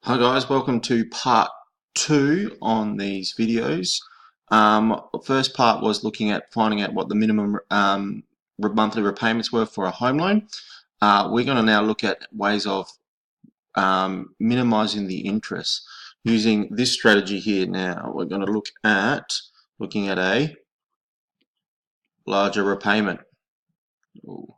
Hi guys, welcome to part 2 on these videos. The first part was looking at finding out what the minimum monthly repayments were for a home loan. We're going to now look at ways of minimizing the interest using this strategy here. Now we're going to look at a larger repayment. Ooh.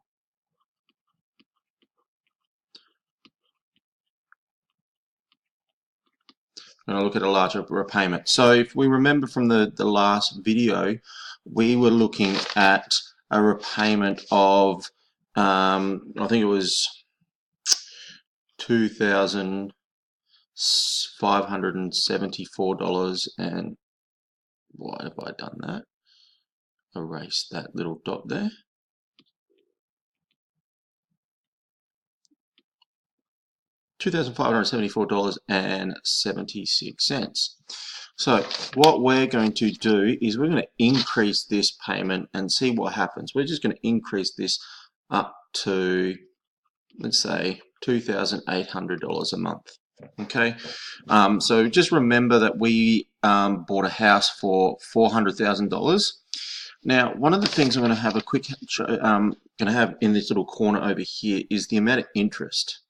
Going to look at a larger repayment. So if we remember from the last video, we were looking at a repayment of I think it was $2,574, and why have I done that? Erase that little dot there. $2,574.76. So what we're going to do is we're going to increase this payment and see what happens. We're just going to increase this up to, let's say, $2,800 a month. Okay, so just remember that we bought a house for $400,000. Now, one of the things I'm going to have a quick going to have in this little corner over here is the amount of interest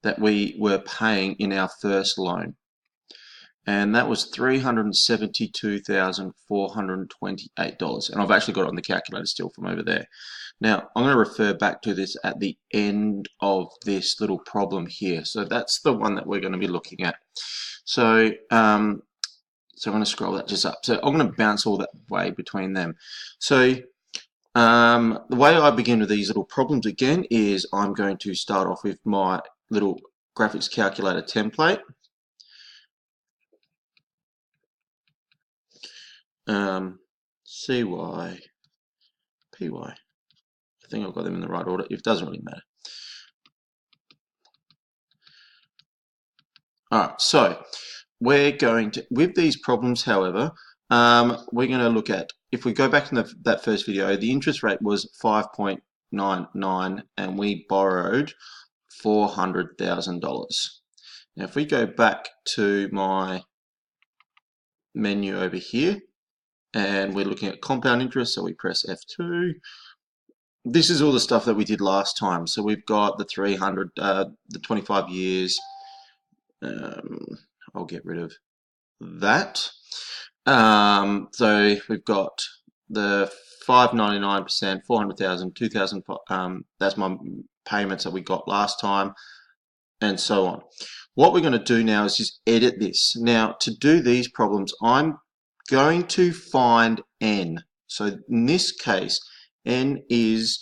that we were paying in our first loan, and that was $372,428, and I've actually got it on the calculator still from over there. Now I'm going to refer back to this at the end of this little problem here, so that's the one that we're going to be looking at. So I'm going to scroll that just up, so I'm going to bounce all that way between them. So the way I begin with these little problems again is I'm going to start off with my little graphics calculator template. CY, PY. I think I've got them in the right order. It doesn't really matter. Alright, so we're going to, with these problems, however, we're going to look at, if we go back to that first video, the interest rate was 5.99 and we borrowed $400,000. Now if we go back to my menu over here and we're looking at compound interest, so we press F2. This is all the stuff that we did last time. So we've got the 300, the 25 years. I'll get rid of that. So we've got the 5.99%, 400,000, 2,000. That's my payments that we got last time, and so on. What we're going to do now is just edit this. Now to do these problems, I'm going to find n. So in this case, n is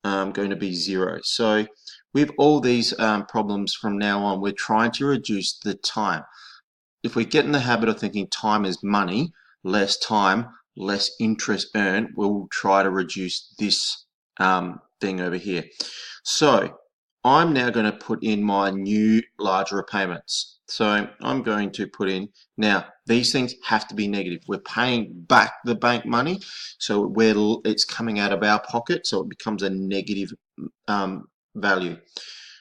going to be 0. So with all these problems from now on, we're trying to reduce the time. If we get in the habit of thinking time is money, less time, less interest earned, we'll try to reduce this thing over here. So I'm now going to put in my new larger repayments. So I'm going to put in, now these things have to be negative. We're paying back the bank money, so it's coming out of our pocket, so it becomes a negative value.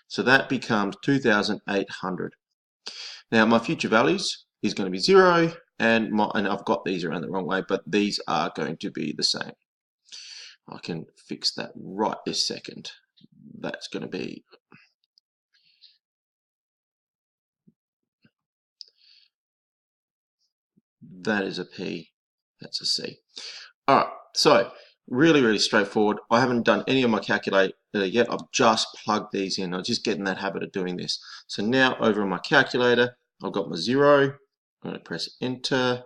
So that becomes 2,800. Now my future values is going to be 0, and I've got these around the wrong way, but these are going to be the same. I can fix that right this second. That's going to be, that is a P, that's a C. Alright, so really straightforward. I haven't done any of my calculator yet. I've just plugged these in. I'm just getting that habit of doing this. So now over on my calculator, I've got my 0. I'm going to press enter.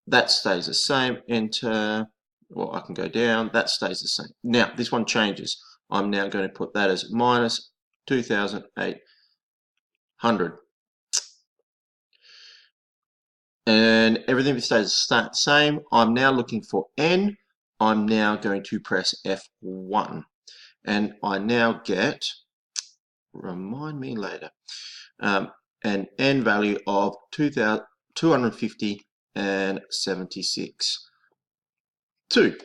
That stays the same. Enter. Well, I can go down. That stays the same. Now this one changes. I'm now going to put that as minus 2,800. And everything stays the same. I'm now looking for n. I'm now going to press F1, and I now get, remind me later, an n value of 250 and 76. 2.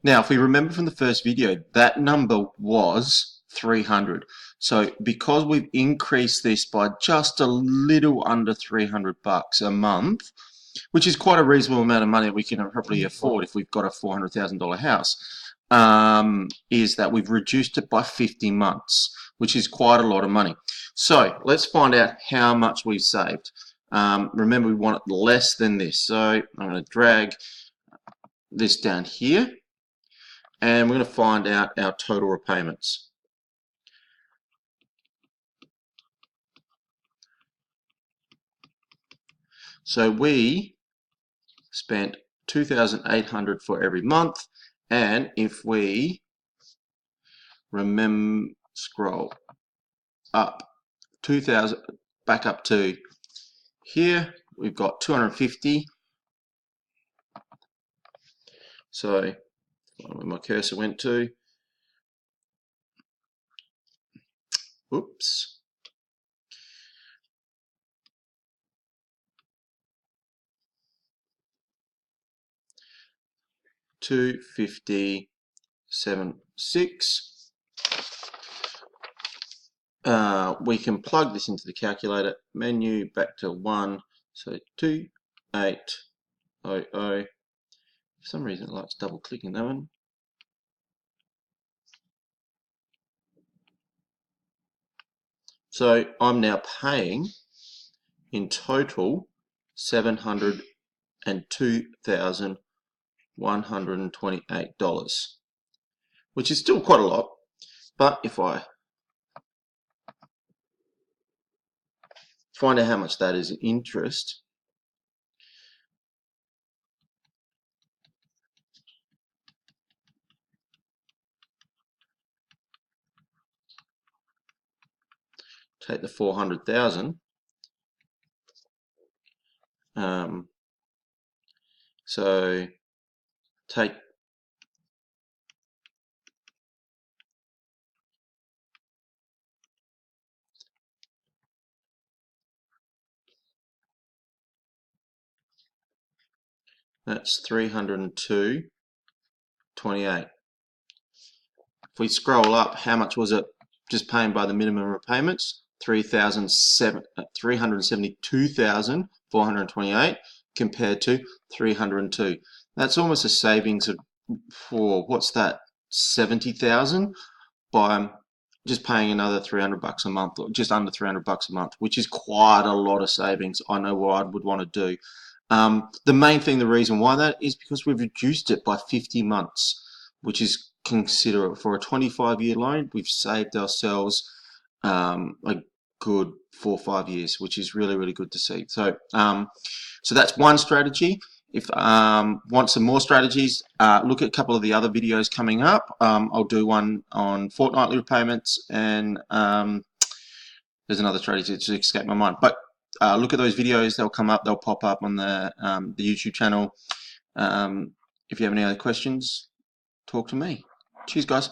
Now, if we remember from the first video, that number was 300. So because we've increased this by just a little under 300 bucks a month, which is quite a reasonable amount of money that we can probably afford if we've got a $400,000 house, is that we've reduced it by 50 months, which is quite a lot of money. So let's find out how much we've saved. Remember, we want it less than this. So I'm going to drag this down here, and we're going to find out our total repayments. So we spent $2,800 for every month, and if we scroll up 2,000 back up to here, we've got 250. So where my cursor went to, oops. 250.76. We can plug this into the calculator menu back to 1, so 2800. For some reason it likes double clicking that one. So I'm now paying in total $702,128, which is still quite a lot. But if I find out how much that is in interest, take the 400,000. So take that's 302.28. If we scroll up, how much was it just paying by the minimum repayments? 372,428 compared to 302. That's almost a savings of, for what's that, 70,000 by just paying another 300 bucks a month, or just under 300 bucks a month, which is quite a lot of savings. I know what I would want to do. The main thing, the reason why that is because we've reduced it by 50 months, which is considerable. For a 25-year loan, we've saved ourselves a good 4 or 5 years, which is really, really good to see. So, so that's one strategy. If want some more strategies, look at a couple of the other videos coming up. I'll do one on fortnightly repayments, and there's another strategy to escape my mind. But look at those videos; they'll come up, they'll pop up on the YouTube channel. If you have any other questions, talk to me. Cheers, guys.